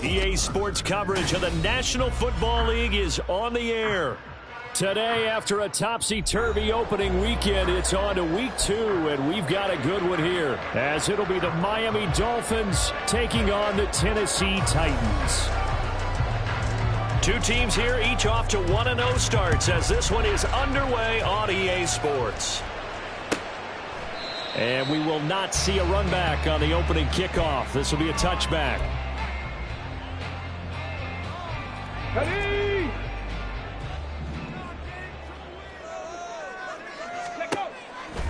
EA Sports coverage of the National Football League is on the air. Today, after a topsy-turvy opening weekend, it's on to week 2, and we've got a good one here, as it'll be the Miami Dolphins taking on the Tennessee Titans. Two teams here, each off to 1-0 starts, as this one is underway on EA Sports. And we will not see a run back on the opening kickoff. This will be a touchback. Ready!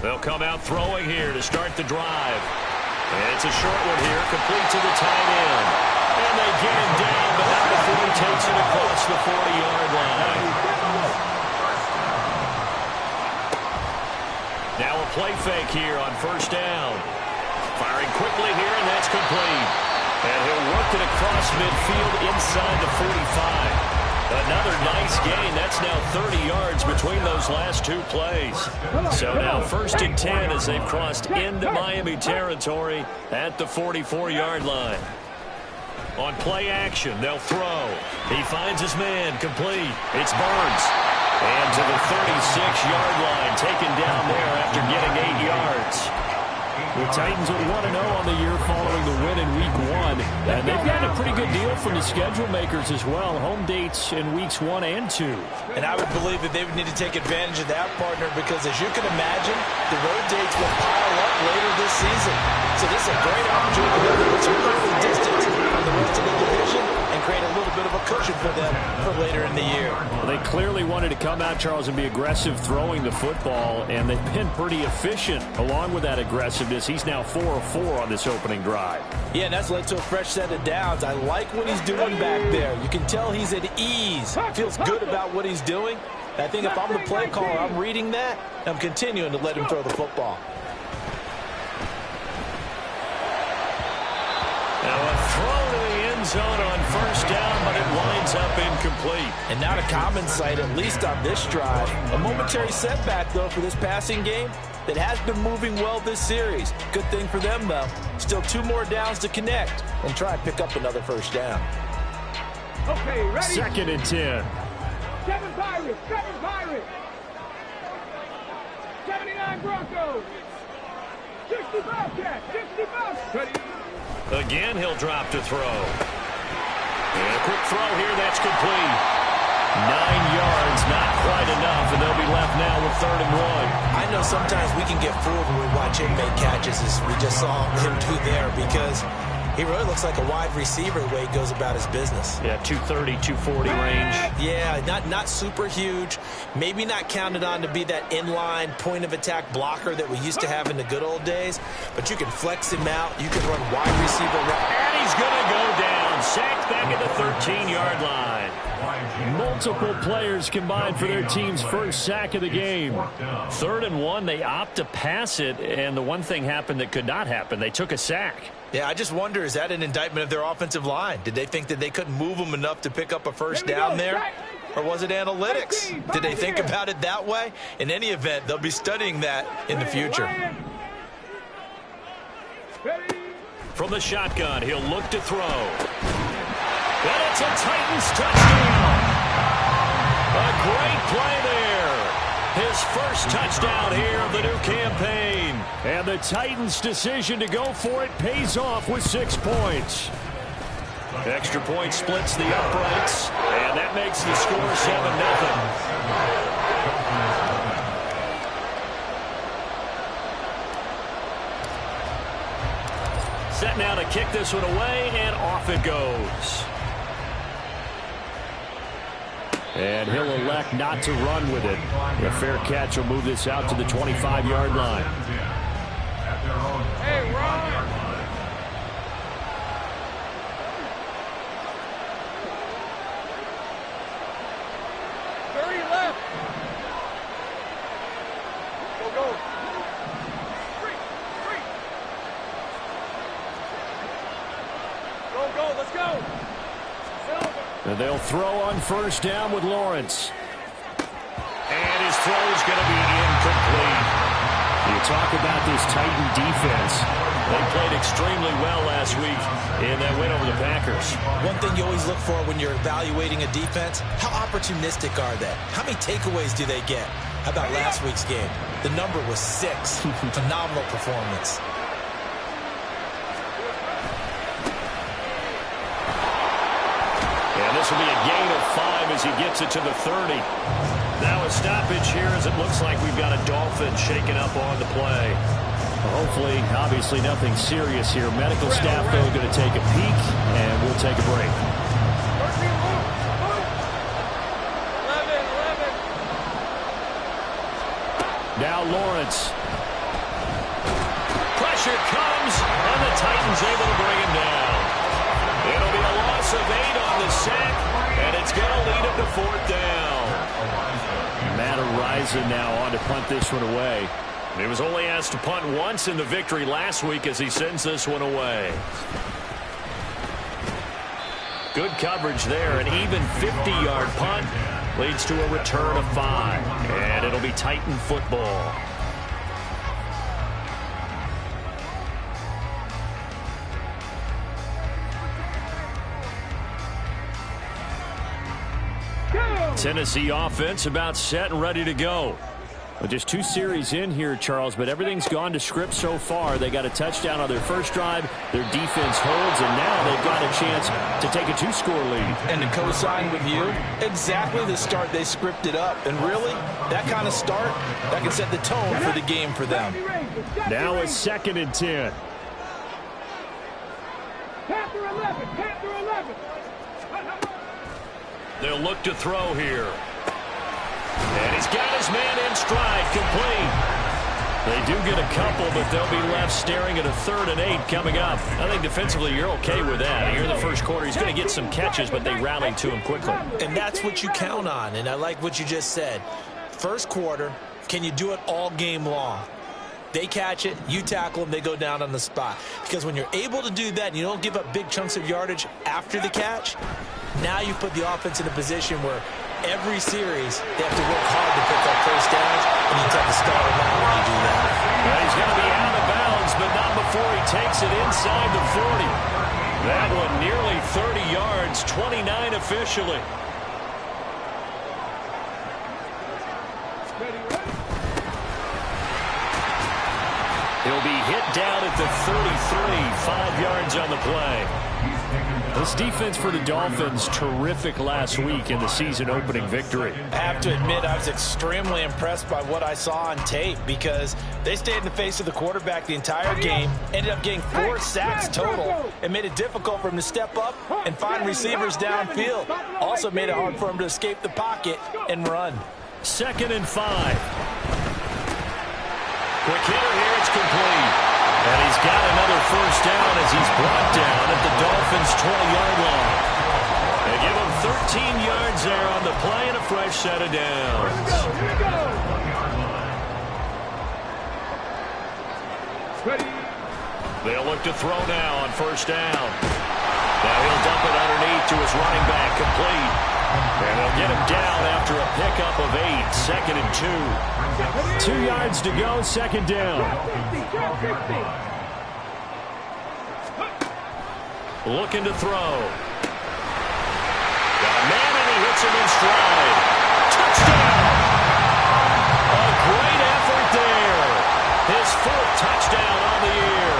They'll come out throwing here to start the drive. And it's a short one here, complete to the tight end. And they get him down, but not before he takes it across the 40-yard line. Now a play fake here on first down. Firing quickly here, and that's complete. And he'll work it across midfield inside the 45. Another nice gain. That's now 30 yards between those last two plays. So now 1st and 10 as they've crossed into Miami territory at the 44-yard line. On play action, they'll throw. He finds his man, complete. It's Burns. And to the 36-yard line, taken down there after getting 8 yards. The Titans are 1-0 on the year following the win in Week 1. And they've gotten a pretty good deal from the schedule makers as well. Home dates in Weeks 1 and 2. And I would believe that they would need to take advantage of that, partner, because as you can imagine, the road dates will pile up later this season. So this is a great opportunity to put some early distance from the rest of the division and create a little bit of a cushion for them for later in the year. Well, they clearly wanted to come out, Charles, and be aggressive throwing the football, and they've been pretty efficient along with that aggressiveness. He's now 4 of 4 on this opening drive. Yeah, and that's led to a fresh set of downs. I like what he's doing back there. You can tell he's at ease. Feels good about what he's doing. And I think if I'm the play caller, I'm reading that, and I'm continuing to let him throw the football. Now a throw to the end zone on first down, but it winds up incomplete. And not a common sight, at least on this drive. A momentary setback, though, for this passing game that has been moving well this series. Good thing for them, though. Still 2 more downs to connect and try and pick up another first down. Okay, ready? 2nd and 10. 7 Pirates, 7 Pirates. 79 Broncos. 60 Bobcats, 60 Bobcats. Ready? Again, he'll drop to throw. And a quick throw here, that's complete. 9 yards, not quite enough, and they'll be left now with 3rd and 1. I know sometimes we can get fooled when we watch him make catches, as we just saw him do there, because he really looks like a wide receiver the way he goes about his business. Yeah, 230, 240 range. Yeah, not super huge. Maybe not counted on to be that inline point-of-attack blocker that we used to have in the good old days, but you can flex him out. You can run wide receiver. And he's going to go down. Sacked back at the 13-yard line. Multiple players combined for their team's first sack of the game. 3rd and 1, they opt to pass it, and the one thing happened that could not happen. They took a sack. Yeah, I just wonder, is that an indictment of their offensive line? Did they think that they couldn't move them enough to pick up a first down there? Or was it analytics? Did they think about it that way? In any event, they'll be studying that in the future. From the shotgun, he'll look to throw. And it's a Titans touchdown. A great play there. His first touchdown here of the new campaign. And the Titans' decision to go for it pays off with 6 points. Extra point splits the uprights, and that makes the score 7-0. Set now to kick this one away, and off it goes. And he'll elect not to run with it. A fair catch will move this out to the 25-yard line. Hey, Ron. let's go. And they'll throw on first down with Lawrence. And his throw is going to be incomplete. You talk about this Titan defense. They played extremely well last week in that win over the Packers. One thing you always look for when you're evaluating a defense, how opportunistic are they? How many takeaways do they get? How about last week's game? The number was 6. Phenomenal performance. And this will be a gain of 5 as he gets it to the 30. Now a stoppage here as it looks like we've got a Dolphin shaking up on the play. Hopefully, obviously nothing serious here. Medical staff, though, going to take a peek, and we'll take a break. 11. Now Lawrence. Pressure comes, and the Titans able to bring him down. It'll be a loss of 8 on the sack, and it's going to lead him to 4th down. Matt Araiza now on to punt this one away. He was only asked to punt once in the victory last week as he sends this one away. Good coverage there. An even 50-yard punt leads to a return of 5. And it'll be Titan football. Tennessee offense about set and ready to go. Well, just 2 series in here, Charles, but everything's gone to script so far. They got a touchdown on their first drive. Their defense holds, and now they've got a chance to take a 2-score lead. And to co-sign with you, exactly the start they scripted up. And really, that kind of start, that can set the tone for the game for them. Now a 2nd and 10. Panther 11. Panther 11. They'll look to throw here. And he's got his man in stride, complete. They do get a couple, but they'll be left staring at a 3rd and 8 coming up. I think defensively you're okay with that. Here in the first quarter, he's going to get some catches, but they rallied to him quickly. And that's what you count on, and I like what you just said. First quarter, can you do it all game long? They catch it, you tackle them, they go down on the spot. Because when you're able to do that and you don't give up big chunks of yardage after the catch, now you put the offense in a position where every series they have to work hard to pick up first downs, and you just have to start them out when you do that. Well, he's going to be out of bounds, but not before he takes it inside the 40. That one nearly 30 yards, 29 officially. He'll be hit down at the 33, 5 yards on the play. This defense for the Dolphins, terrific last week in the season-opening victory. I have to admit, I was extremely impressed by what I saw on tape because they stayed in the face of the quarterback the entire game, ended up getting 4 sacks total, and made it difficult for him to step up and find receivers downfield. Also made it hard for him to escape the pocket and run. 2nd and 5. Quick hitter here, it's complete. And he's got another first down as he's brought down at the Dolphins' 20-yard line. They give him 13 yards there on the play and a fresh set of downs. They'll look to throw now on first down. Now he'll dump it underneath to his running back, complete. And they'll get him down after a pickup of 8, 2nd and 2. 2 yards to go, 2nd down. Looking to throw. Got a man and he hits him in stride. Touchdown! A great effort there. His 4th touchdown on the year.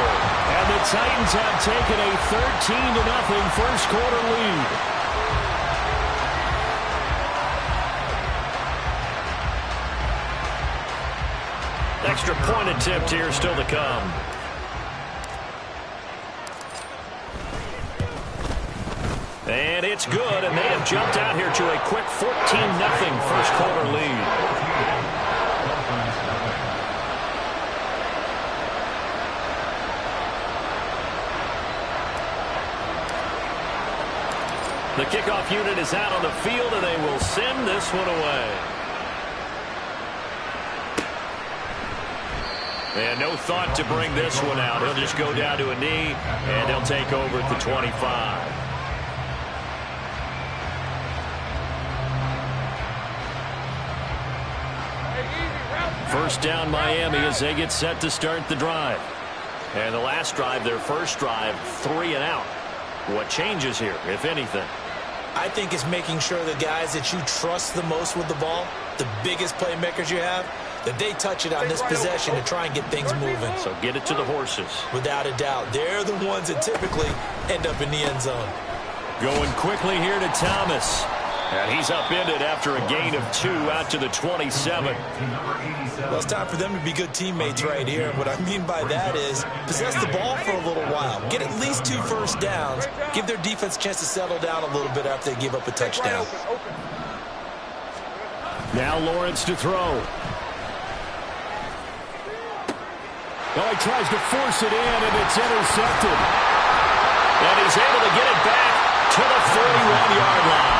And the Titans have taken a 13-0 first quarter lead. Extra point attempt here still to come. And it's good, and they have jumped out here to a quick 14-0 first quarter lead. The kickoff unit is out on the field, and they will send this one away. And no thought to bring this one out. He'll just go down to a knee, and they'll take over at the 25. First down Miami as they get set to start the drive. And the last drive, their first drive, 3 and out. What changes here, if anything? I think it's making sure the guys that you trust the most with the ball, the biggest playmakers you have, that they touch it on this possession to try and get things moving. So get it to the horses. Without a doubt. They're the ones that typically end up in the end zone. Going quickly here to Thomas. And he's upended after a gain of 2 out to the 27. Well, it's time for them to be good teammates right here. And what I mean by that is possess the ball for a little while. Get at least 2 first downs. Give their defense a chance to settle down a little bit after they give up a touchdown. Now Lawrence to throw. Well, he tries to force it in, and it's intercepted. And he's able to get it back to the 41-yard line.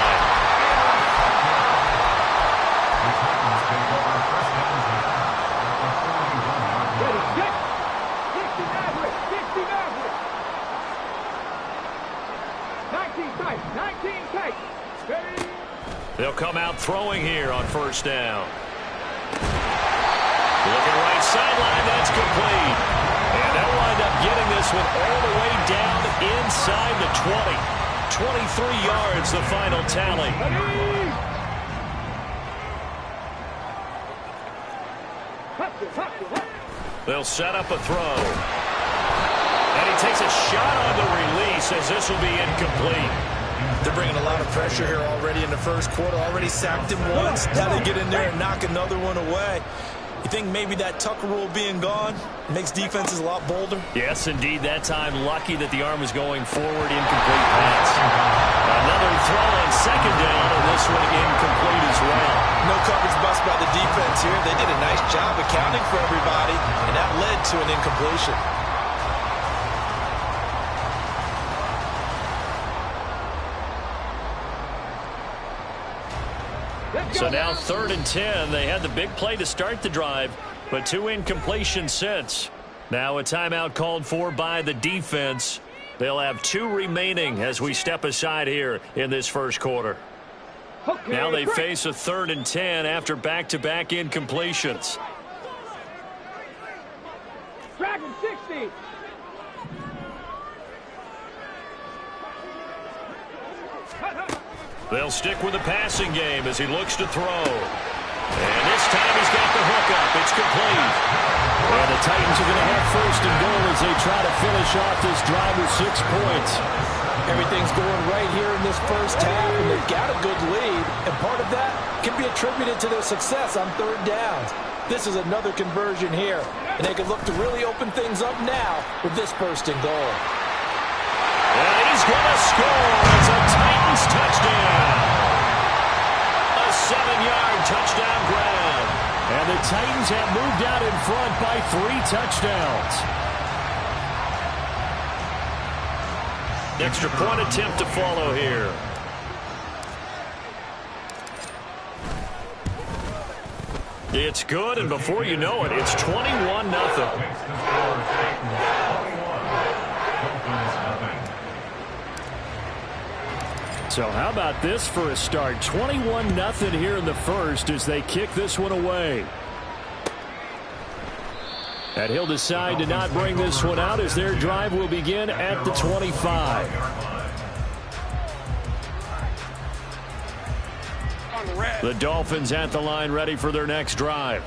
They'll come out throwing here on first down. Looking right sideline, that's complete. And they'll wind up getting this one all the way down inside the 20. 23 yards, the final tally. They'll set up a throw. And he takes a shot on the release as this will be incomplete. They're bringing a lot of pressure here already in the first quarter. Already sacked him once. Now they get in there and knock another one away. You think maybe that Tucker rule being gone makes defenses a lot bolder? Yes, indeed. That time, lucky that the arm was going forward. Incomplete pass. Another throw on second down, and this one incomplete as well. No coverage bust by the defense here. They did a nice job accounting for everybody, and that led to an incompletion. So now 3rd and 10. They had the big play to start the drive, but 2 incompletions since. Now a timeout called for by the defense. They'll have 2 remaining as we step aside here in this first quarter. Now they face a 3rd and 10 after back-to-back incompletions. Dragon 60. They'll stick with the passing game as he looks to throw. And this time he's got the hook up. It's complete. And the Titans are going to have 1st and goal as they try to finish off this drive with 6 points. Everything's going right here in this first half, and they've got a good lead. And part of that can be attributed to their success on 3rd downs. This is another conversion here, and they can look to really open things up now with this 1st and goal. And he's going to score. It's a Titans touchdown. A 7-yard touchdown grab. And the Titans have moved out in front by 3 touchdowns. Extra point attempt to follow here. It's good, and before you know it, it's 21-0. So how about this for a start? 21-0 here in the first as they kick this one away. And he'll decide to not bring this one out as their drive will begin at the 25. The Dolphins at the line ready for their next drive.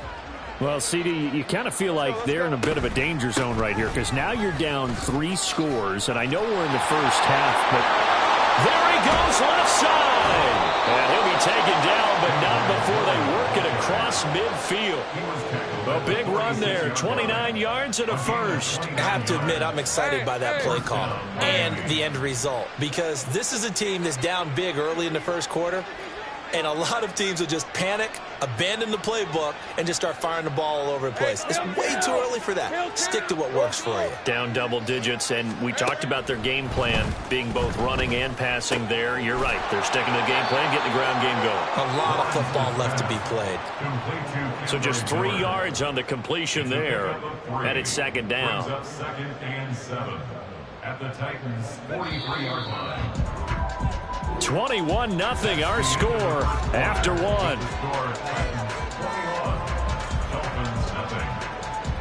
Well, CD, you kind of feel like they're in a bit of a danger zone right here because now you're down 3 scores, and I know we're in the first half, but there he goes left side. And he'll be taken down, but not before they work it across midfield. A big run there, 29 yards and a first. I have to admit, I'm excited by that play call and the end result because this is a team that's down big early in the first quarter, and a lot of teams will just panic, abandon the playbook, and just start firing the ball all over the place. It's way too early for that. Stick to what works for you. Down double digits, and we talked about their game plan being both running and passing there. You're right. They're sticking to the game plan, getting the ground game going. A lot of football left to be played. So just 3 yards on the completion there, and it's 2nd down. 2nd and 7 at the Titans' 43-yard line. 21-0 our score after 1.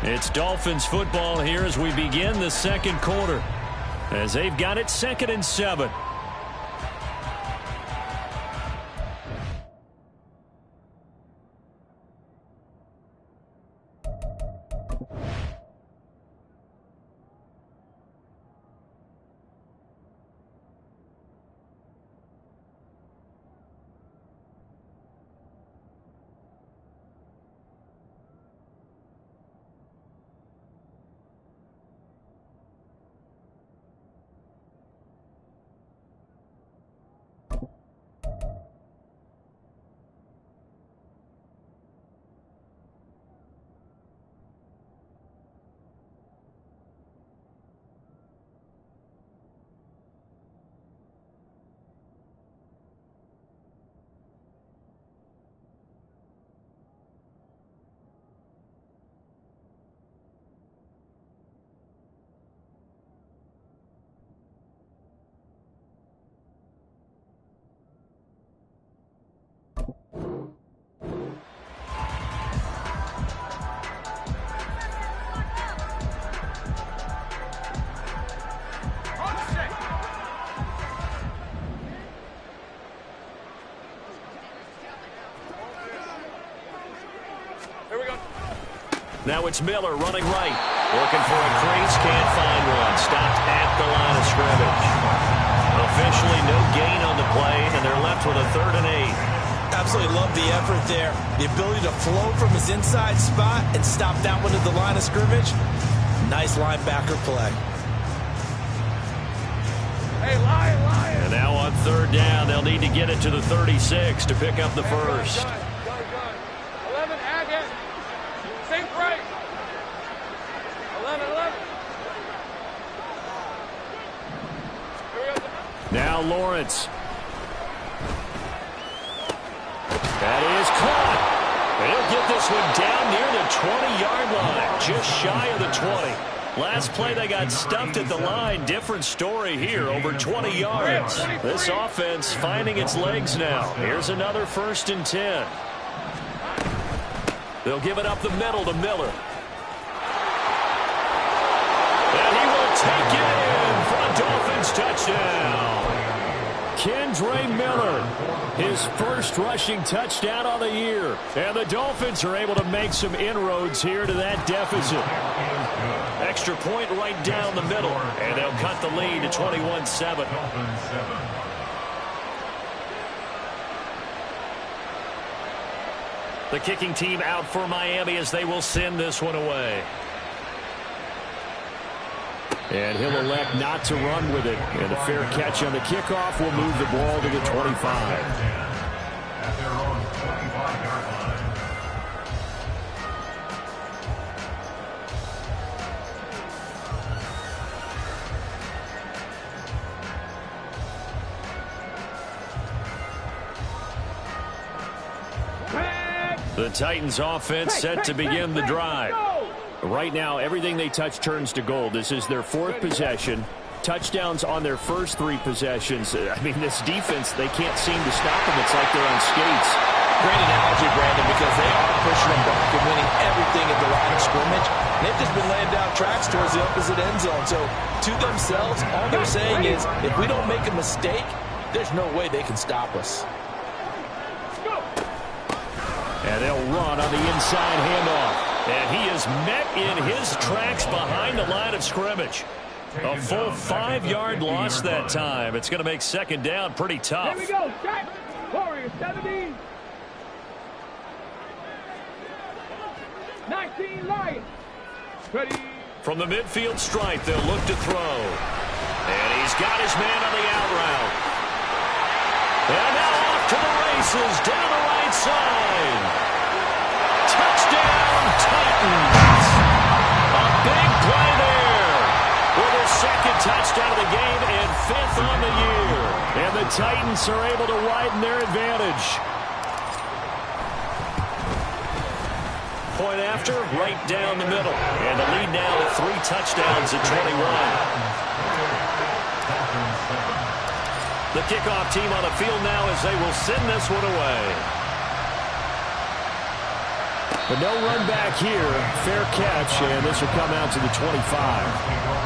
It's Dolphins football here as we begin the second quarter, as they've got it 2nd and 7. Now it's Miller running right. Looking for a crease, can't find one. Stopped at the line of scrimmage. Officially no gain on the play, and they're left with a 3rd and 8. Absolutely love the effort there. The ability to flow from his inside spot and stop that one at the line of scrimmage. Nice linebacker play. Hey, Lion! And now on 3rd down, they'll need to get it to the 36 to pick up the first. 11, again. Think right. 11. Here we go. Now Lawrence. That is caught. And he'll get this one down near the 20-yard line, just shy of the 20. Last play they got stuffed at the line. Different story here, over 20 yards. This offense finding its legs now. Here's another 1st and 10. They'll give it up the middle to Miller. And he will take it in for a Dolphins touchdown. Kendre Miller, his first rushing touchdown on the year. And the Dolphins are able to make some inroads here to that deficit. Extra point right down the middle. And they'll cut the lead to 21-7. The kicking team out for Miami as they will send this one away. And he'll elect not to run with it. And a fair catch on the kickoff will move the ball to the 25. At their own 25-yard line. The Titans offense set to begin the drive. Right now, everything they touch turns to gold. This is their 4th possession. Touchdowns on their first 3 possessions. I mean, this defense, they can't seem to stop them. It's like they're on skates. Great analogy, Brandon, because they are pushing them back and winning everything at the line of scrimmage. They've just been laying down tracks towards the opposite end zone. So, to themselves, all they're saying is, if we don't make a mistake, there's no way they can stop us. And they'll run on the inside handoff. And he is met in his tracks behind the line of scrimmage. A full 5-yard loss that time. It's going to make 2nd down pretty tough. Here we go, Jack. Warriors, 17. 19, Lions. Ready. From the midfield stripe, they'll look to throw. And he's got his man on the out route. And now off to the races, down the right side. Touchdown, Titans. A big play there. With his 2nd touchdown of the game and 5th on the year. And the Titans are able to widen their advantage. Point after, right down the middle. And the lead now to 3 touchdowns at 21. The kickoff team on the field now as they will send this one away. But no run back here. Fair catch, and this will come out to the 25.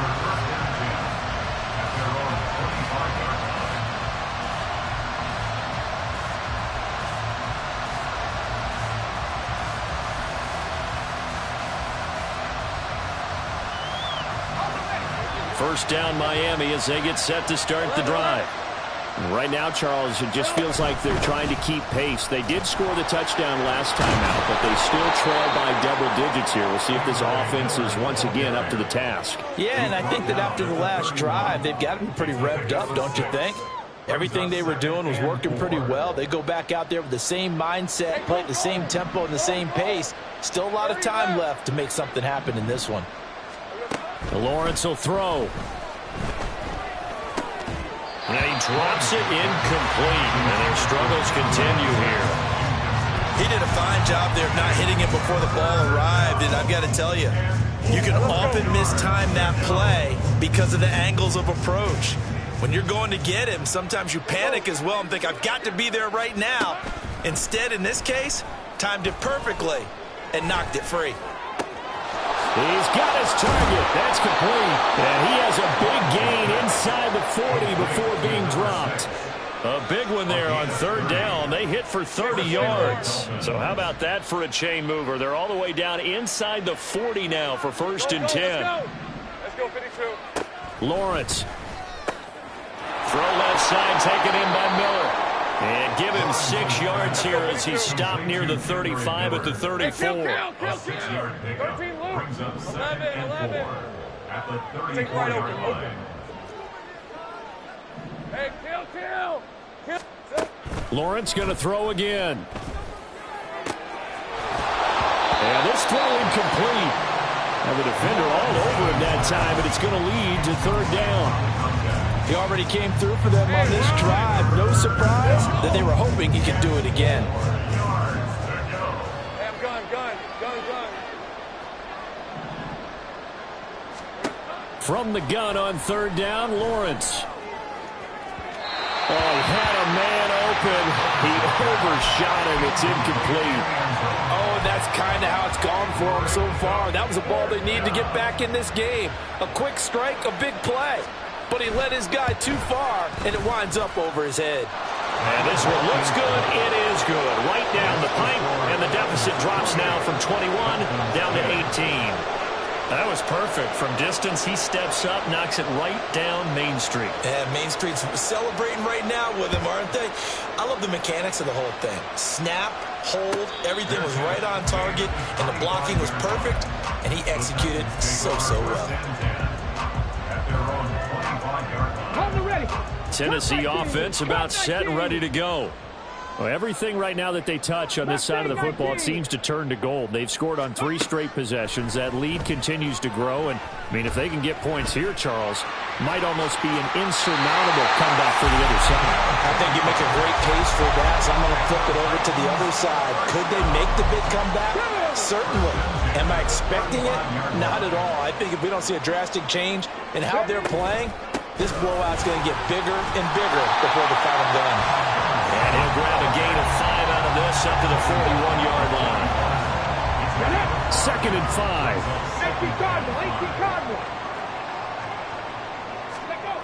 First down Miami as they get set to start the drive. Right now, Charles, it just feels like they're trying to keep pace. They did score the touchdown last time out, but they still trail by double digits here. We'll see if this offense is once again up to the task. Yeah, and I think that after the last drive, they've got to be pretty revved up, don't you think? Everything they were doing was working pretty well. They go back out there with the same mindset, play at the same tempo and the same pace. Still a lot of time left to make something happen in this one. Lawrence will throw. And he drops it incomplete. And their struggles continue here. He did a fine job there of not hitting it before the ball arrived. And I've got to tell you, you can often mistime that play because of the angles of approach. When you're going to get him, sometimes you panic as well and think, I've got to be there right now. Instead, in this case, timed it perfectly and knocked it free. He's got his target. That's complete. And he has a big gain inside the 40 before being dropped. A big one there on third down. They hit for 30 yards. So how about that for a chain mover? They're all the way down inside the 40 now for first and 10. Let's go 52. Lawrence. Throw left side taken in by Miller. And give him 6 yards here as he's stopped near the 35 at the 34. Kill. 6-yard pickup 13 loop. brings up 11. at the Take right 34-yard open. line. Hey, kill. Lawrence going to throw again. And this throw incomplete. Now the defender all over him that time, but it's going to lead to third down. He already came through for them on this drive. No surprise that they were hoping he could do it again. Hey, I'm gun. From the gun on third down, Lawrence. Oh, he had a man open. He overshot him. It's incomplete. Oh, and that's kind of how it's gone for him so far. That was a ball they need to get back in this game. A quick strike, a big play. But he let his guy too far, and it winds up over his head. And this one looks good. It is good. Right down the pipe, and the deficit drops now from 21 down to 18. That was perfect. From distance, he steps up, knocks it right down Main Street. Yeah, Main Street's celebrating right now with him, aren't they? I love the mechanics of the whole thing. Snap, hold, everything was right on target, and the blocking was perfect, and he executed so well. Tennessee offense about set and ready to go. Well, everything right now that they touch on this side of the football, it seems to turn to gold. They've scored on 3 straight possessions. That lead continues to grow. And, I mean, if they can get points here, Charles, might almost be an insurmountable comeback for the other side. I think you make a great case for that, so I'm going to flip it over to the other side. Could they make the big comeback? Certainly. Am I expecting it? Not at all. I think if we don't see a drastic change in how they're playing, this blowout's going to get bigger and bigger before the final gun. And he'll grab a gain of 5 out of this up to the 41-yard line. 2nd and 5. 18 Cardinal. Let go.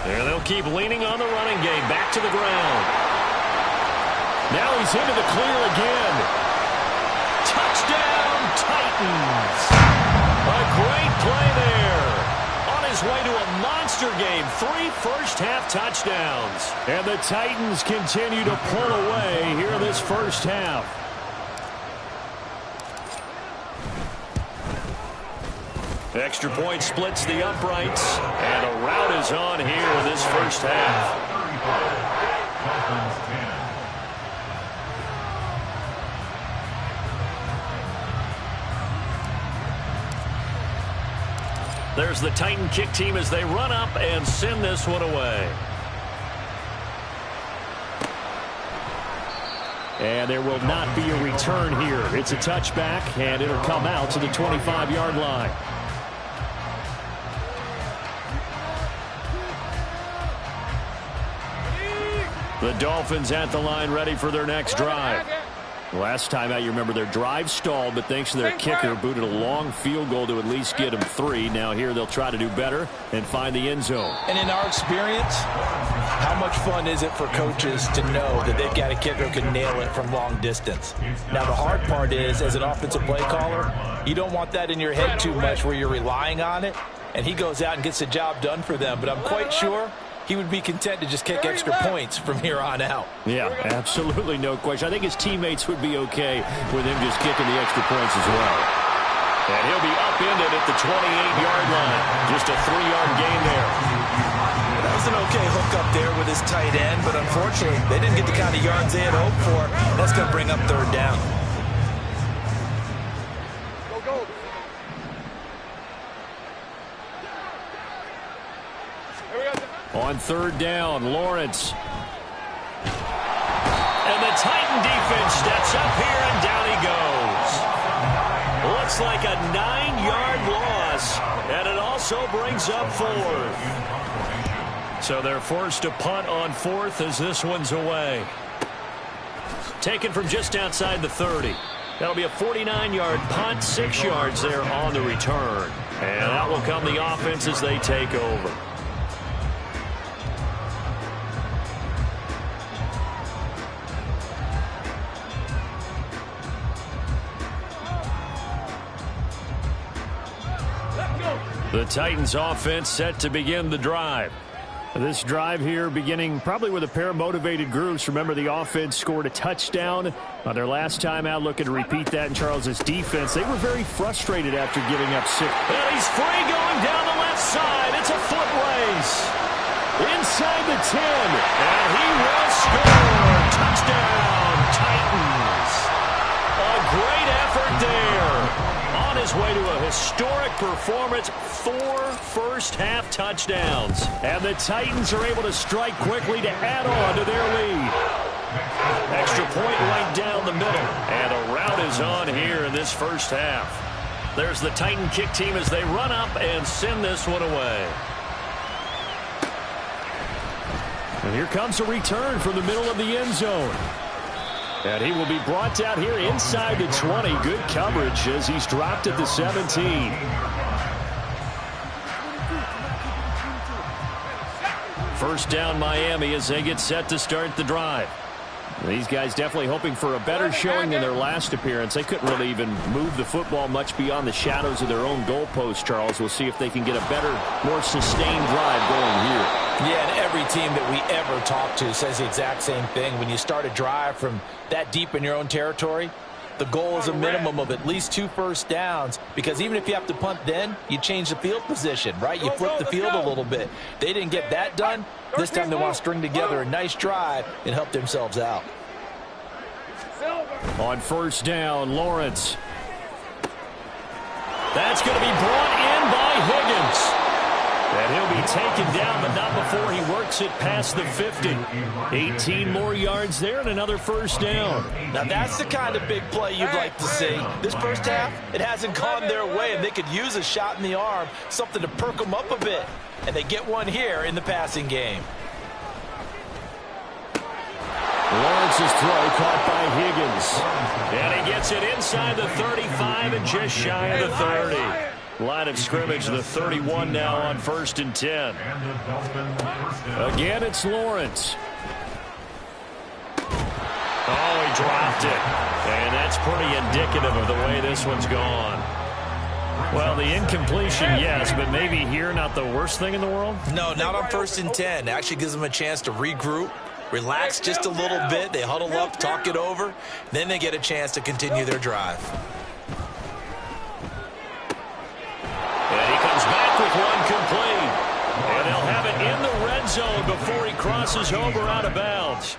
There they'll keep leaning on the running game. Back to the ground. Now he's into the clear again. Touchdown, Titans. A great play there. His way to a monster game. 3 first-half touchdowns. And the Titans continue to pull away here in this first half. Extra point splits the uprights. And a rout is on here in this first half. There's the Titan kick team as they run up and send this one away. And there will not be a return here. It's a touchback, and it'll come out to the 25-yard line. The Dolphins at the line ready for their next drive. Last time out, you remember their drive stalled, but thanks to their kicker, booted a long field goal to at least get them 3. Now here they'll try to do better and find the end zone. And in our experience, how much fun is it for coaches to know that they've got a kicker who can nail it from long distance? Now the hard part is, as an offensive play caller, you don't want that in your head too much where you're relying on it, and he goes out and gets the job done for them. But I'm quite sure he would be content to just kick extra points from here on out. Yeah, absolutely no question. I think his teammates would be okay with him just kicking the extra points as well. And he'll be upended at the 28-yard line. Just a 3-yard gain there. That was an okay hook up there with his tight end, but unfortunately, they didn't get the kind of yards they had hoped for. That's going to bring up 3rd down. On 3rd down, Lawrence. And the Titan defense steps up here, and down he goes. Looks like a 9-yard loss, and it also brings up 4th. So they're forced to punt on 4th as this one's away. Taken from just outside the 30. That'll be a 49-yard punt, 6 yards there on the return. And out will come the offense as they take over. The Titans offense set to begin the drive. This drive here beginning probably with a pair of motivated groups. Remember, the offense scored a touchdown on their last time out, looking to repeat that in Charles's defense. They were very frustrated after giving up 6. And he's free going down the left side. It's a foot race. Inside the 10. And he will score. Touchdown, Titans. A great effort there. On his way to a historic performance, 4 first-half touchdowns. And the Titans are able to strike quickly to add on to their lead. Extra point right down the middle. And a rout is on here in this first half. There's the Titan kick team as they run up and send this one away. And here comes a return from the middle of the end zone. And he will be brought down here inside the 20. Good coverage as he's dropped at the 17. First down Miami as they get set to start the drive. These guys definitely hoping for a better showing in their last appearance. They couldn't really even move the football much beyond the shadows of their own goalpost, Charles. We'll see if they can get a better, more sustained drive going here. Yeah, and every team that we ever talk to says the exact same thing. When you start a drive from that deep in your own territory, the goal is a minimum of at least 2 first downs, because even if you have to punt then, you change the field position, right? You flip the field a little bit. They didn't get that done. This time they want to string together a nice drive and help themselves out. On first down, Lawrence. That's going to be brought in by Higgins. And he'll be taken down, but not before he works it past the 50. 18 more yards there and another first down. Now that's the kind of big play you'd like to see. This first half, it hasn't gone their way, and they could use a shot in the arm, something to perk them up a bit. And they get one here in the passing game. Lawrence's throw caught by Higgins. And he gets it inside the 35 and just shy of the 30. Line of scrimmage, the 31 now on 1st and 10. Again, it's Lawrence. Oh, he dropped it. And that's pretty indicative of the way this one's gone. Well, the incompletion, yes, but maybe here not the worst thing in the world? No, not on 1st and 10. It actually gives them a chance to regroup, relax just a little bit. They huddle up, talk it over. Then they get a chance to continue their drive. And he comes back with one complete. And they'll have it in the red zone before he crosses over out of bounds.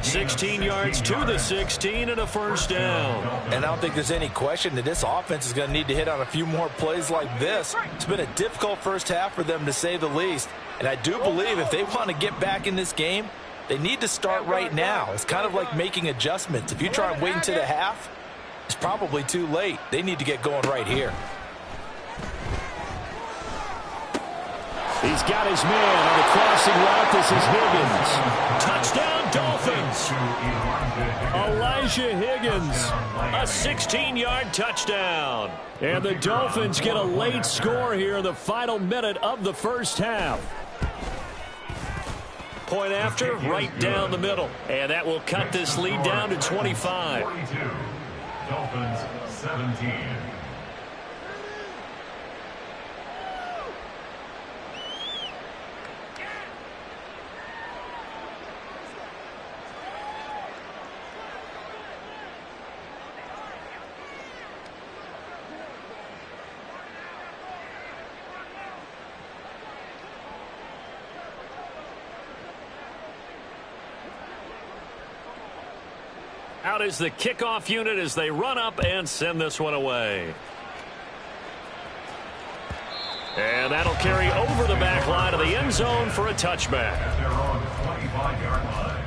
16 yards to the 16 and a first down. And I don't think there's any question that this offense is going to need to hit on a few more plays like this. It's been a difficult first half for them, to say the least. And I do believe if they want to get back in this game, they need to start right now. It's kind of like making adjustments. If you try and wait until the half, it's probably too late. They need to get going right here. He's got his man on the crossing route. This is Higgins. Touchdown, Dolphins. Elijah Higgins, a 16-yard touchdown. And the Dolphins get a late score here in the final minute of the first half. Point after, right down the middle. And that will cut this lead down to 25. 42. Dolphins 17. Out is the kickoff unit as they run up and send this one away. And that'll carry over the back line of the end zone for a touchback. At their own 25-yard line.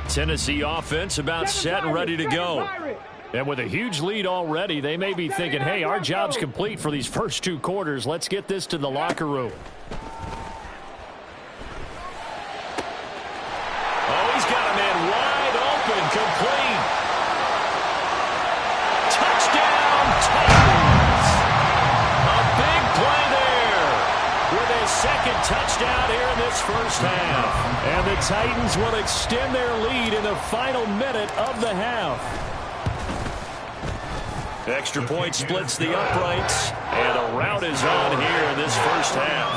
Tennessee offense about set and ready to go. And with a huge lead already, they may be thinking, hey, our job's complete for these first two quarters. Let's get this to the locker room. Oh, he's got a man wide open, complete. Touchdown, Titans. A big play there with his second touchdown here in this first half. And the Titans will extend their lead in the final minute of the half. Extra point splits the uprights, and a rout is on here in this first half.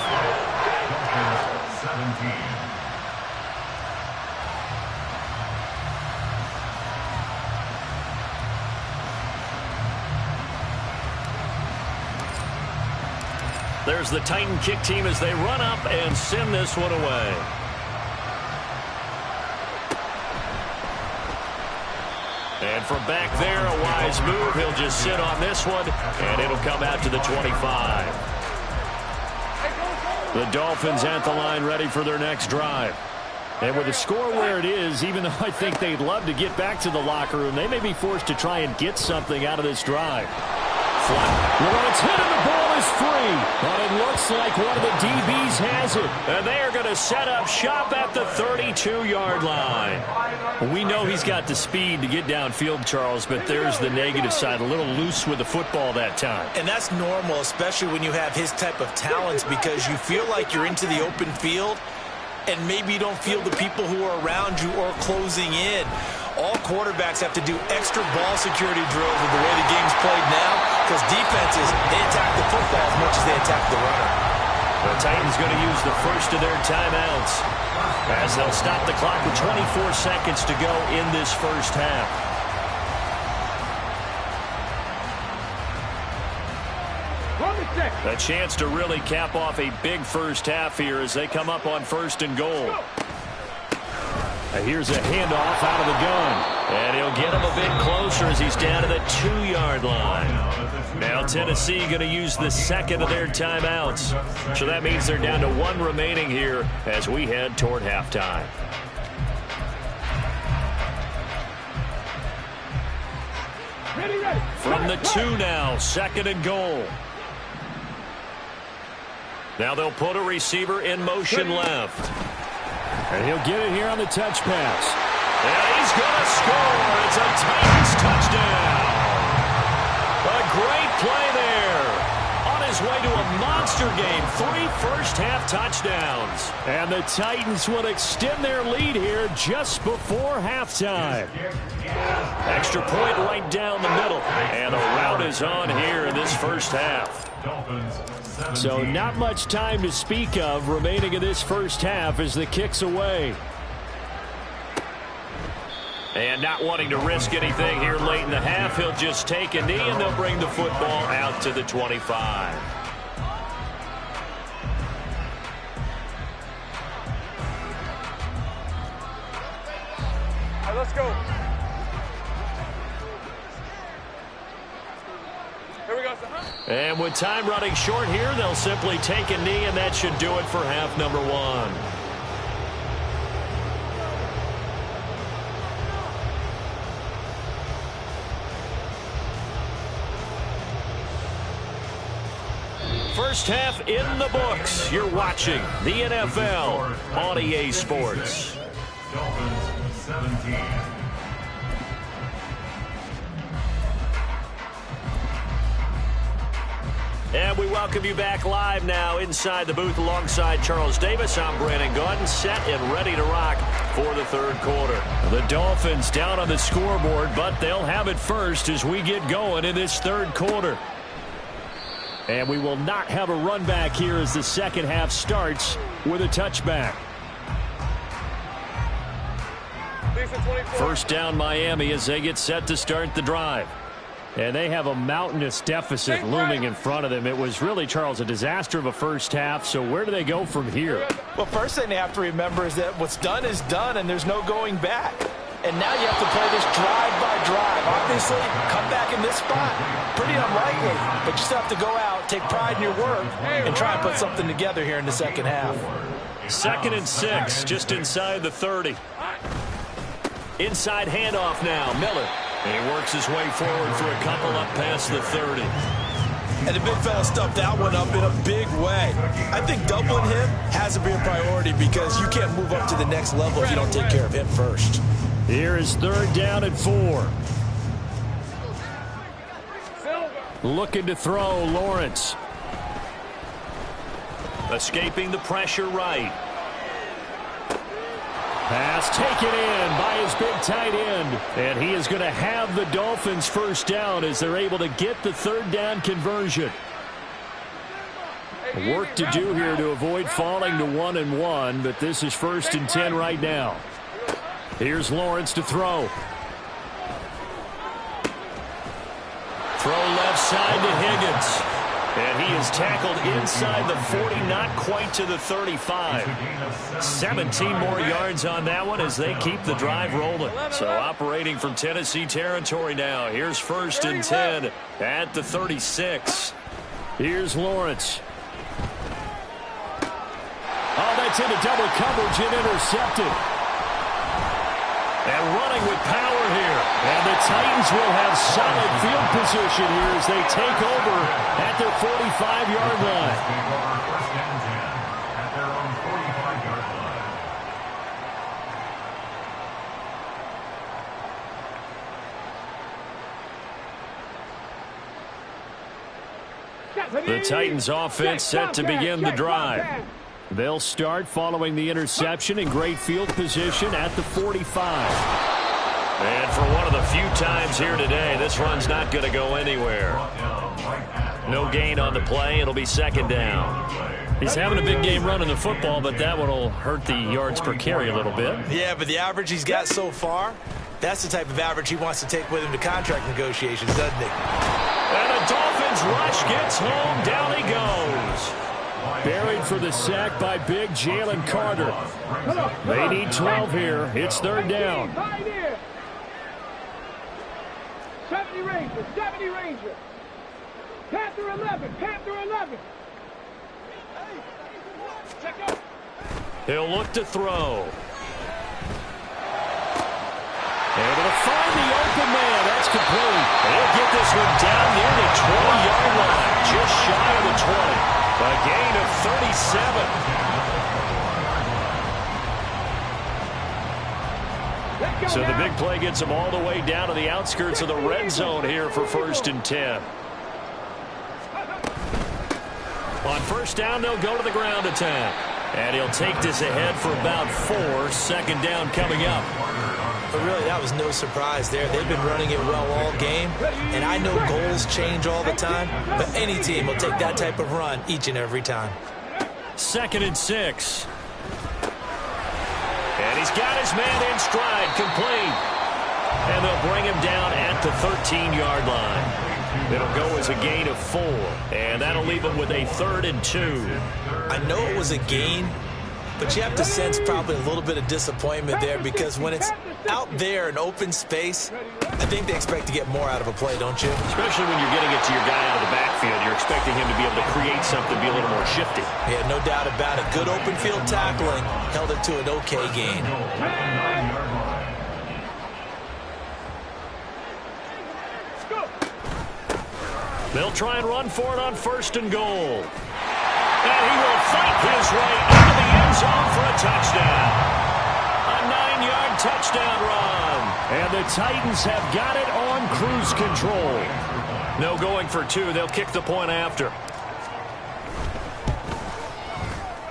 17. There's the Titan kick team as they run up and send this one away. And from back there, a wise move. He'll just sit on this one, and it'll come out to the 25. The Dolphins at the line ready for their next drive. And with the score where it is, even though I think they'd love to get back to the locker room, they may be forced to try and get something out of this drive. Flat. Well, it's hit and the ball is free. But it looks like one of the DBs has it. And they are going to set up shop at the 32-yard line. We know he's got the speed to get downfield, Charles, but there's the negative side. A little loose with the football that time. And that's normal, especially when you have his type of talents, because you feel like you're into the open field and maybe you don't feel the people who are around you or closing in. All quarterbacks have to do extra ball security drills with the way the game's played now, because defenses, they attack the football as much as they attack the runner. The Titans going to use the first of their timeouts as they'll stop the clock with 24 seconds to go in this first half. A chance to really cap off a big first half here as they come up on first and goal. Here's a handoff out of the gun. And he'll get him a bit closer as he's down to the 2-yard line. Now Tennessee going to use the second of their timeouts. So that means they're down to one remaining here as we head toward halftime. From the 2 now, second and goal. Now they'll put a receiver in motion left. And he'll get it here on the touch pass. And he's going to score. It's a Titans touchdown. A great play there. On his way to a monster game. 3 first-half touchdowns. And the Titans will extend their lead here just before halftime. Extra point right down the middle. And a rout is on here in this first half. So not much time to speak of remaining in this first half as the kick's away. And not wanting to risk anything here late in the half, he'll just take a knee and they'll bring the football out to the 25. All right, let's go. Here we go, And with time running short here, they'll simply take a knee, and that should do it for half number one. First half in the books. You're watching the NFL on EA Sports. Dolphins 17. And we welcome you back live now inside the booth alongside Charles Davis. I'm Brandon Gaudin, set and ready to rock for the third quarter. The Dolphins down on the scoreboard, but they'll have it first as we get going in this third quarter. And we will not have a run back here as the second half starts with a touchback. First down Miami as they get set to start the drive. And they have a mountainous deficit looming in front of them. It was really, Charles, a disaster of a first half. So where do they go from here? Well, first thing they have to remember is that what's done is done, and there's no going back. And now you have to play this drive by drive. Obviously, come back in this spot. Pretty unlikely, but you still have to go out, take pride in your work, and try and put something together here in the second half. 2nd and 6, just inside the 30. Inside handoff now, Miller. He works his way forward for a couple up past the 30. And the big fella stuffed that one up in a big way. I think doubling him has to be a priority because you can't move up to the next level if you don't take care of him first. Here is 3rd down and 4. Looking to throw, Lawrence. Escaping the pressure right. Pass taken in by his big tight end. And he is going to have the Dolphins first down as they're able to get the 3rd down conversion. Work to do here to avoid falling to 1-1, but this is 1st and 10 right now. Here's Lawrence to throw. Throw left side to Higgins. And he is tackled inside the 40, not quite to the 35. 17 more yards on that one as they keep the drive rolling. So operating from Tennessee territory now. Here's 1st and 10 at the 36. Here's Lawrence. Oh, that's into double coverage and intercepted. And running with power here. And the Titans will have solid field position here as they take over at their 45-yard line. First and 10 at their own 45-yard line. The Titans offense set to begin the drive. They'll start following the interception in great field position at the 45. And for one of the few times here today, this run's not going to go anywhere. No gain on the play. It'll be 2nd down. He's having a big game running the football, but that one will hurt the yards per carry a little bit. Yeah, but the average he's got so far, that's the type of average he wants to take with him to contract negotiations, doesn't he? And the Dolphins rush gets home. Down he goes. Buried for the sack by big Jalen Carter. They need 12 here. It's 3rd down. 70 Rangers, 70 Rangers. Panther 11, Panther 11. Check out. He'll look to throw. Able to find the open man. That's complete. He'll get this one down near the 20-yard line. Just shy of the 20. A gain of 37. So the big play gets them all the way down to the outskirts of the red zone here for 1st and 10. On 1st down, they'll go to the ground attack. And he'll take this ahead for about 4. 2nd down coming up. But really, that was no surprise there. They've been running it well all game. And I know goals change all the time, but any team will take that type of run each and every time. 2nd and 6. And he's got his man in stride, complete. And they'll bring him down at the 13-yard line. It'll go as a gain of 4. And that'll leave him with a 3rd and 2. I know it was a gain, but you have to sense probably a little bit of disappointment there because when it's out there in open space, I think they expect to get more out of a play, don't you? Especially when you're getting it to your guy out of the backfield. You're expecting him to be able to create something, be a little more shifty. Yeah, no doubt about it. Good open field tackling. Held it to an okay gain. They'll try and run for it on 1st and goal. And he will fight his way into the end zone for a touchdown. A 9-yard touchdown run. And the Titans have got it on cruise control. No going for 2. They'll kick the point after.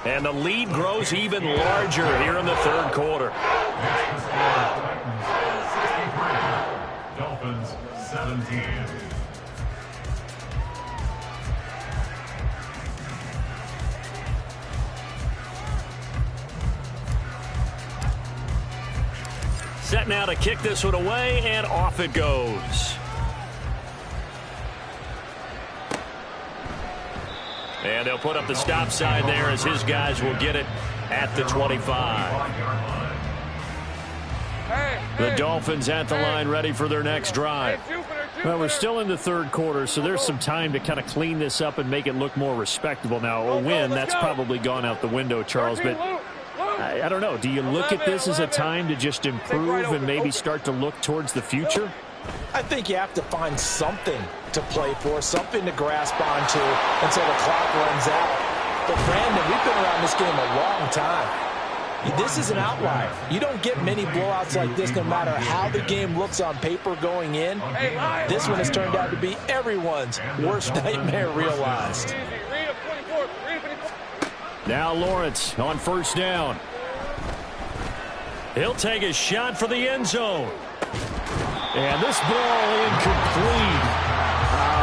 And the lead grows even larger here in the 3rd quarter. Dolphins 17. Set now to kick this one away, and off it goes. And they'll put up the stop sign there as his guys will get it at the 25. The Dolphins at the line ready for their next drive. Well, we're still in the 3rd quarter, so there's some time to kind of clean this up and make it look more respectable. Now, a win, that's probably gone out the window, Charles, but I don't know. Do you look at this as a time to just improve and maybe start to look towards the future? I think you have to find something to play for, something to grasp onto until the clock runs out. But, Brandon, we've been around this game a long time. This is an outlier. You don't get many blowouts like this no matter how the game looks on paper going in. This one has turned out to be everyone's worst nightmare realized. Now Lawrence on 1st down. He'll take a shot for the end zone. And this ball incomplete.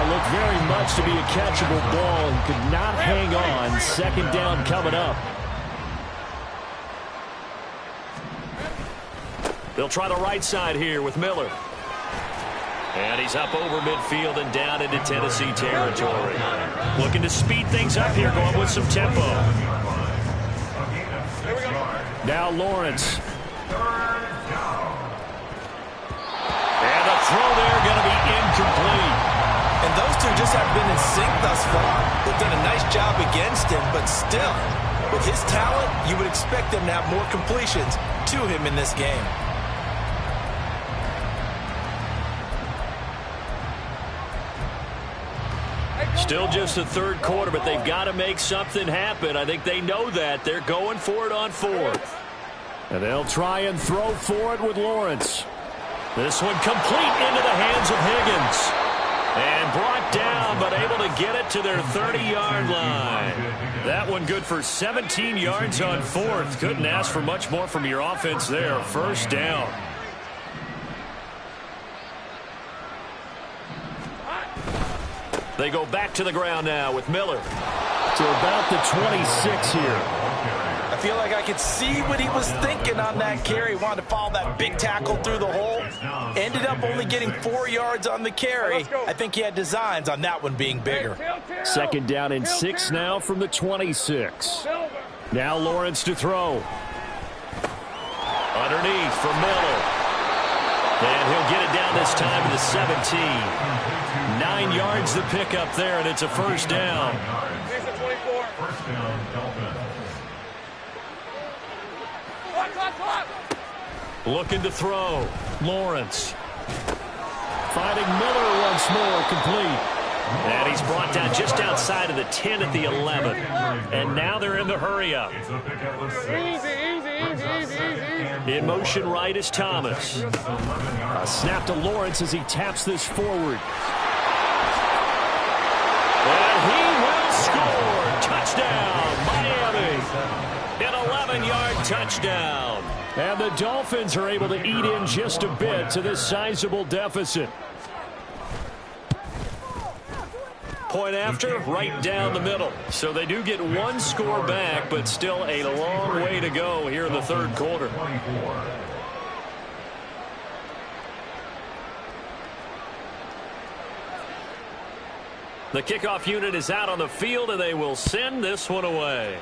Looked very much to be a catchable ball and could not hang on. 2nd down coming up. They'll try the right side here with Miller. And he's up over midfield and down into Tennessee territory. Looking to speed things up here, going with some tempo. Now Lawrence. And the throw there going to be incomplete. And those two just have been in sync thus far. They've done a nice job against him, but still, with his talent, you would expect them to have more completions to him in this game. Still just the 3rd quarter, but they've got to make something happen. I think they know that. They're going for it on 4th. And they'll try and throw for it with Lawrence. This one complete into the hands of Higgins. And brought down, but able to get it to their 30-yard line. That one good for 17 yards on 4th. Couldn't ask for much more from your offense there. 1st down. They go back to the ground now with Miller. To about the 26 here. I feel like I could see what he was thinking on that carry. Wanted to follow that big tackle through the hole. Ended up only getting 4 yards on the carry. I think he had designs on that one being bigger. 2nd down and 6 now from the 26. Now Lawrence to throw. Underneath for Miller. And he'll get it down this time to the 17. 9 yards the pickup there, and it's a 1st down. First down, Dolphins. Looking to throw. Lawrence. Finding Miller once more, complete. And he's brought down just outside of the 10 at the 11. And now they're in the hurry-up. In motion right is Thomas. A snap to Lawrence as he taps this forward. And he will score. Touchdown, Miami. An 11-yard touchdown. And the Dolphins are able to eat in just a bit to this sizable deficit. Point after, right down the middle. So they do get 1 score back, but still a long way to go here in the 3rd quarter. The kickoff unit is out on the field, and they will send this one away.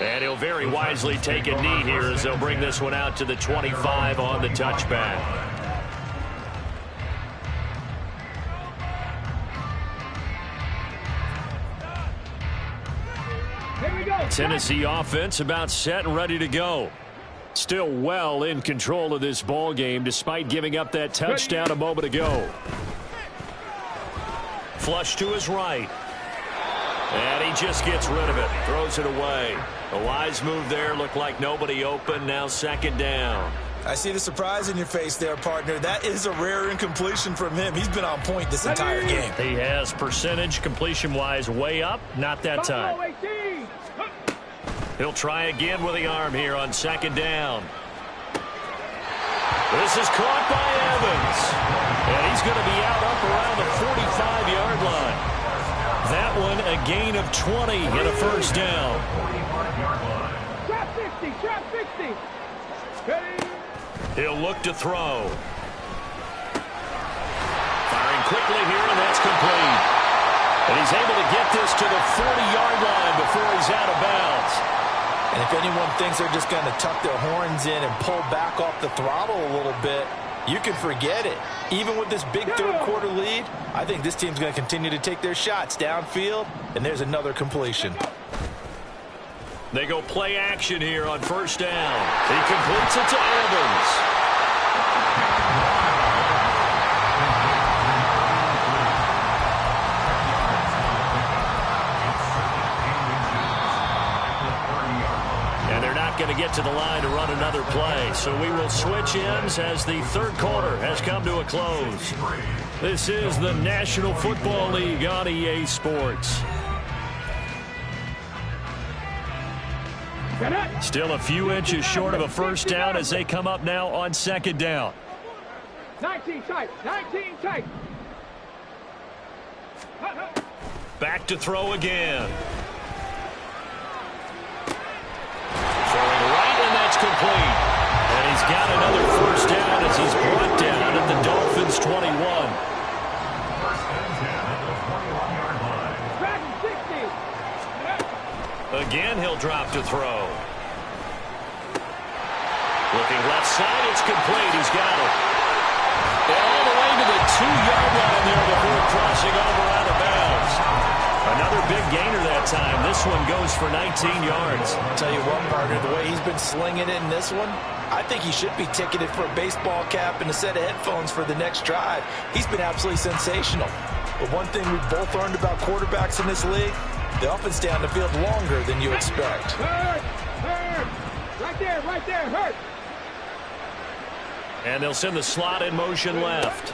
And he'll very wisely take a knee here as they'll bring this one out to the 25 on the touchback. Here we go. Tennessee offense about set and ready to go. Still well in control of this ball game despite giving up that touchdown a moment ago. Flush to his right. And he just gets rid of it. Throws it away. A wise move there. Looked like nobody open. Now second down. I see the surprise in your face there, partner. That is a rare incompletion from him. He's been on point this entire game. He has percentage completion-wise way up. Not that time. He'll try again with the arm here on second down. This is caught by Evans. And he's going to be out up around the 45-yard line. That one a gain of 20 and a first down. Trap 60, trap 60. He'll look to throw. Firing quickly here, and that's complete. And he's able to get this to the 40-yard line before he's out of bounds. And if anyone thinks they're just going to tuck their horns in and pull back off the throttle a little bit, you can forget it. Even with this big third-quarter lead, I think this team's going to continue to take their shots downfield, and there's another completion. They go play action here on first down. He completes it to Evans. Going to get to the line to run another play. So we will switch ends as the third quarter has come to a close. This is the National Football League on EA Sports. Still a few inches short of a first down as they come up now on second down. 19 tight, 19 tight. Back to throw again. Complete. And he's got another first down as he's brought down at the Dolphins 21. Again, he'll drop to throw. Looking left side, it's complete. He's got it. And all the way to the 2-yard line there before crossing over out of bounds. Another big gainer that time. This one goes for 19 yards. I'll tell you what, partner, the way he's been slinging it in this one, I think he should be ticketed for a baseball cap and a set of headphones for the next drive. He's been absolutely sensational. But one thing we've both learned about quarterbacks in this league, they often stay on the field longer than you expect. Hurt! Right there, hurt! And they'll send the slot in motion left.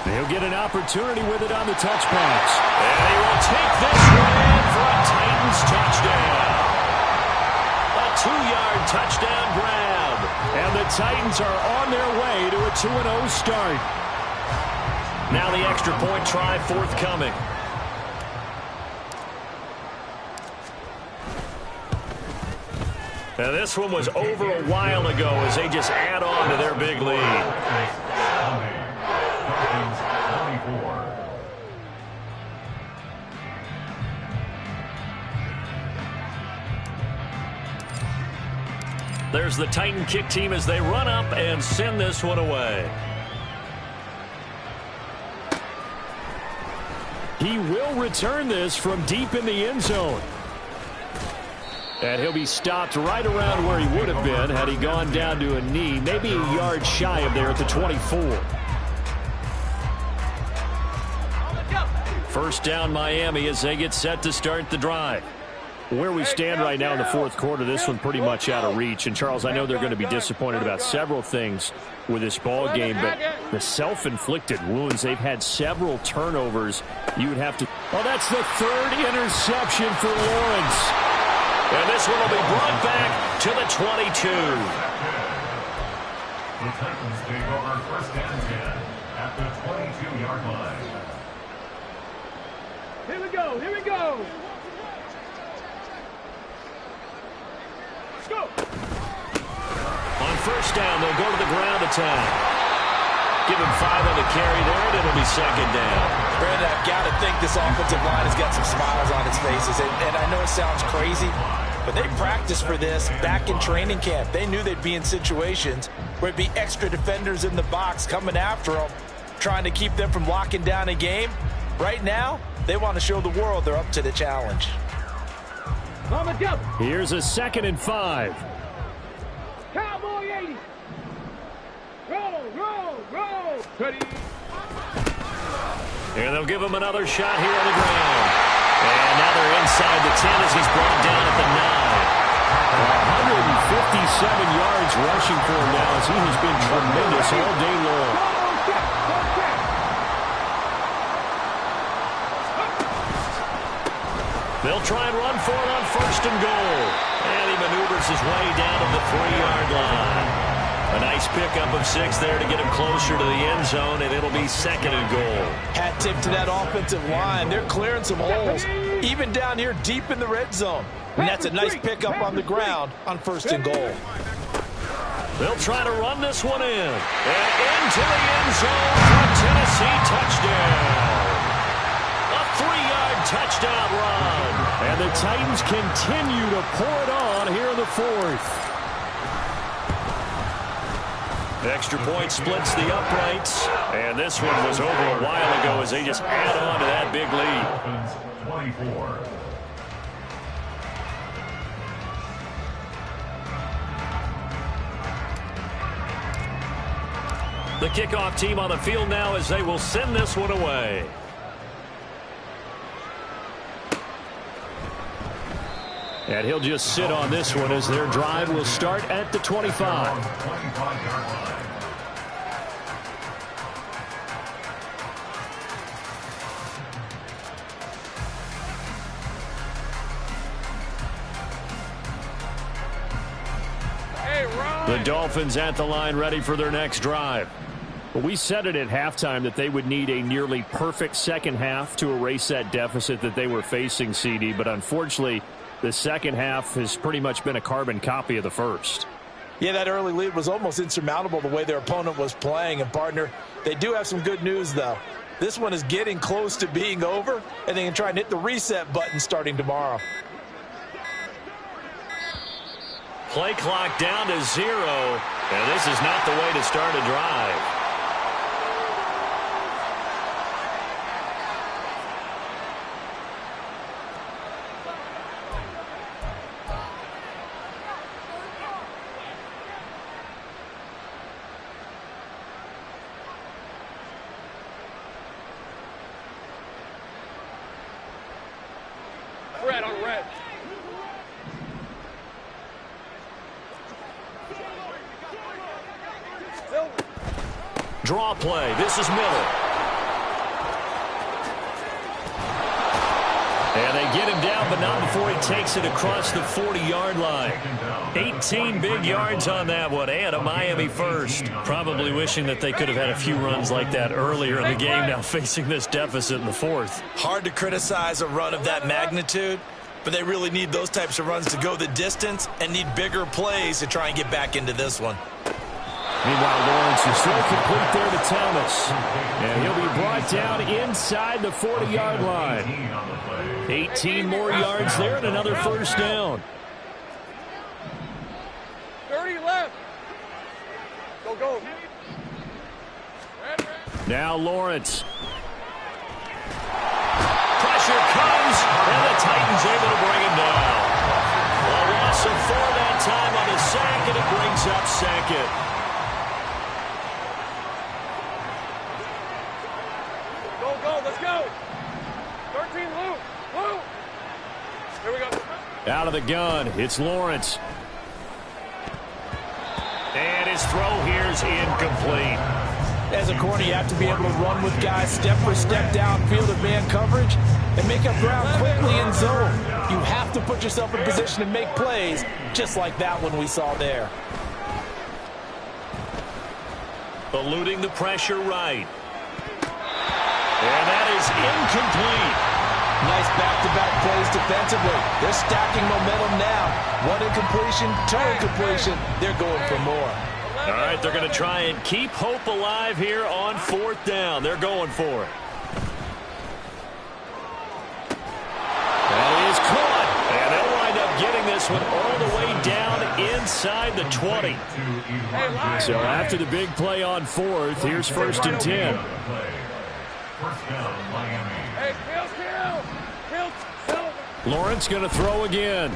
He'll get an opportunity with it on the touch pass. And he will take this one in for a Titans touchdown. A 2-yard touchdown grab. And the Titans are on their way to a 2-0 start. Now the extra point try forthcoming. Now this one was over a while ago as they just add on to their big lead. There's the Titan kick team as they run up and send this one away. He will return this from deep in the end zone. And he'll be stopped right around where he would have been had he gone down to a knee, maybe a yard shy of there at the 24. First down Miami as they get set to start the drive. Where we stand right now in the fourth quarter, this one pretty much out of reach. And, Charles, I know they're going to be disappointed about several things with this ball game, but the self-inflicted wounds, they've had several turnovers. You would have to... Oh, that's the third interception for Lawrence. And this one will be brought back to the 22. The Titans take over first and 10 at the 22-yard line. Here we go, here we go. Go. On first down, they'll go to the ground attack. Give him 5 on the carry there, and it'll be second down. Brandon, I've got to think this offensive line has got some smiles on its faces. And I know it sounds crazy, But they practiced for this back in training camp. They knew they'd be in situations where it'd be extra defenders in the box coming after them, trying to keep them from locking down a game. Right now, they want to show the world they're up to the challenge. Here's a 2nd and 5. Cowboy 80. Roll. Ready. And they'll give him another shot here on the ground. And now they're inside the 10 as he's brought down at the 9. 157 yards rushing for him now as he has been tremendous all day long. They'll try and run for it on 1st and goal. And he maneuvers his way down to the 3-yard line. A nice pickup of 6 there to get him closer to the end zone, and it'll be 2nd and goal. Hat tip to that offensive line. They're clearing some holes, even down here deep in the red zone. And that's a nice pickup on the ground on 1st and goal. They'll try to run this one in. And into the end zone for a Tennessee touchdown. A 3-yard touchdown run. And the Titans continue to pour it on here in the 4th. Extra point splits the uprights. And this one was over a while ago as they just add on to that big lead. 24. The kickoff team on the field now as they will send this one away. And he'll just sit on this one as their drive will start at the 25. The Dolphins at the line ready for their next drive. But we said it at halftime that they would need a nearly perfect second half to erase that deficit that they were facing, CD. But unfortunately, the second half has pretty much been a carbon copy of the first. Yeah, that early lead was almost insurmountable the way their opponent was playing. And, partner, they do have some good news, though. This one is getting close to being over, and they can try and hit the reset button starting tomorrow. Play clock down to 0, and this is not the way to start a drive. Red on red. Draw play. This is Miller. And they get him down, but not before he takes it across the 40-yard line. 18 big yards on that one, and a Miami first. Probably wishing that they could have had a few runs like that earlier in the game, now facing this deficit in the 4th. Hard to criticize a run of that magnitude, but they really need those types of runs to go the distance and need bigger plays to try and get back into this one. Meanwhile, Lawrence is still complete there to Thomas. And he'll be brought down inside the 40-yard line. 18 more yards there and another first down. 30 left. Go. Red. Now Lawrence. Pressure comes, and the Titans able to bring him down. A loss of 4 that time on the sack, and it brings up 2nd. Go, let's go. 13, Lou. Here we go. Out of the gun, it's Lawrence. And his throw here is incomplete. As a corner, you have to be able to run with guys step for step downfield of man coverage and make up ground quickly in zone. You have to put yourself in position to make plays, just like that one we saw there. Eluding the pressure right. And that is incomplete. Nice back-to-back plays defensively. They're stacking momentum now. One incompletion, 2 incompletion. They're going for more. All right, they're going to try and keep hope alive here on 4th down. They're going for it. That is caught. And they'll wind up getting this this one all the way down inside the 20. So after the big play on 4th, here's 1st and 10. Hey, kill. Lawrence going to throw again.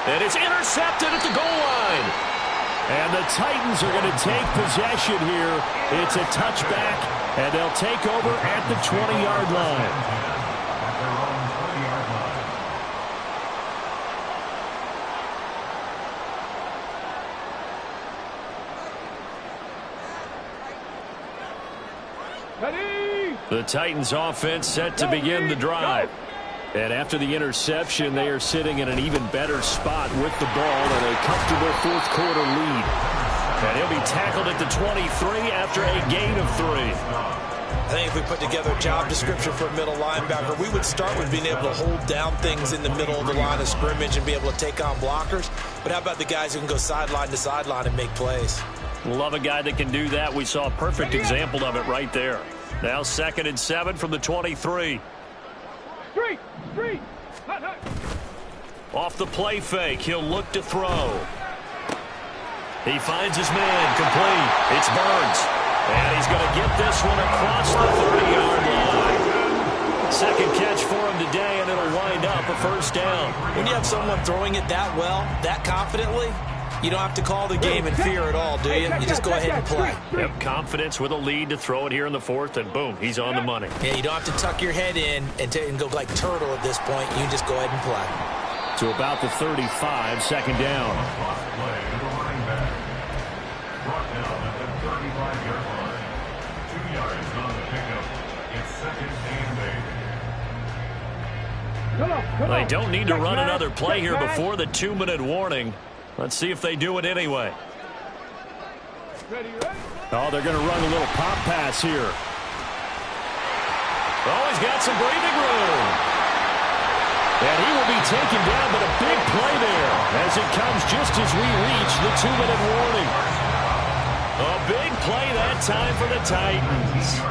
And it's intercepted at the goal line. And the Titans are going to take possession here. It's a touchback, and they'll take over at the 20-yard line. The Titans offense set to begin the drive. And after the interception, they are sitting in an even better spot with the ball and a comfortable fourth-quarter lead. And he'll be tackled at the 23 after a gain of 3. I think if we put together a job description for a middle linebacker, we would start with being able to hold down things in the middle of the line of scrimmage and be able to take on blockers. But how about the guys who can go sideline to sideline and make plays? Love a guy that can do that. We saw a perfect example of it right there. Now 2nd and 7 from the 23. Street. Off the play fake, he'll look to throw. He finds his man, complete. It's Burns. And he's going to get this one across the 30-yard line. Second catch for him today, and it'll wind up a 1st down. When you have someone throwing it that well, that confidently, you don't have to call the game in fear at all, do you? You just go ahead and play. Yep, confidence with a lead to throw it here in the 4th, and boom, he's on the money. Yeah, you don't have to tuck your head in and go like turtle at this point. You just go ahead and play. To about the 35, 2nd down. They don't need to run another play here before the 2-minute warning. Let's see if they do it anyway. Oh, they're going to run a little pop pass here. Oh, he's got some breathing room. And he will be taken down, but a big play there as it comes just as we reach the 2-minute warning. A big play that time for the Titans.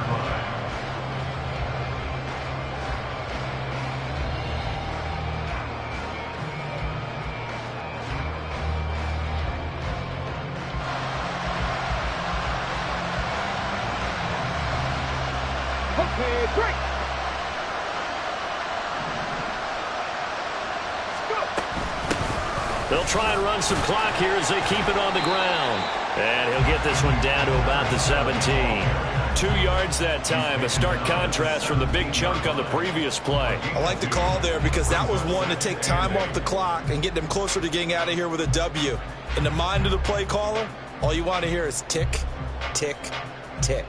They'll try and run some clock here as they keep it on the ground. And he'll get this one down to about the 17. 2 yards that time. A stark contrast from the big chunk on the previous play. I like the call there because that was one to take time off the clock and get them closer to getting out of here with a W. In the mind of the play caller, all you want to hear is tick, tick, tick.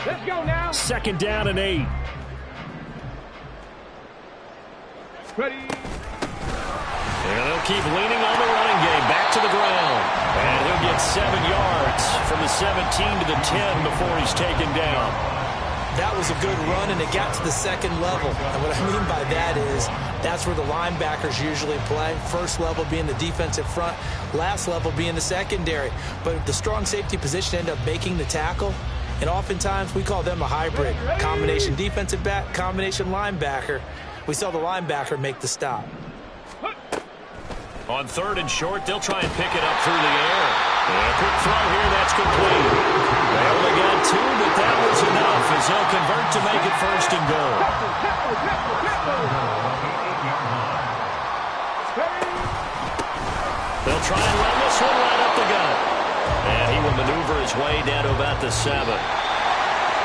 Let's go now. 2nd down and 8. Ready. And they'll keep leaning on the running game. Back to the ground. And he'll get 7 yards from the 17 to the 10 before he's taken down. That was a good run, and it got to the 2nd level. And what I mean by that is that's where the linebackers usually play. First level being the defensive front, last level being the secondary. But the strong safety position ended up making the tackle. And oftentimes we call them a hybrid. Combination defensive back, combination linebacker. We saw the linebacker make the stop. On 3rd and short, they'll try and pick it up through the air. And a quick throw here, that's complete. They only got 2, but that was enough as they'll convert to make it 1st and goal. They'll try and run this one right up the gut. And he will maneuver his way down to about the 7.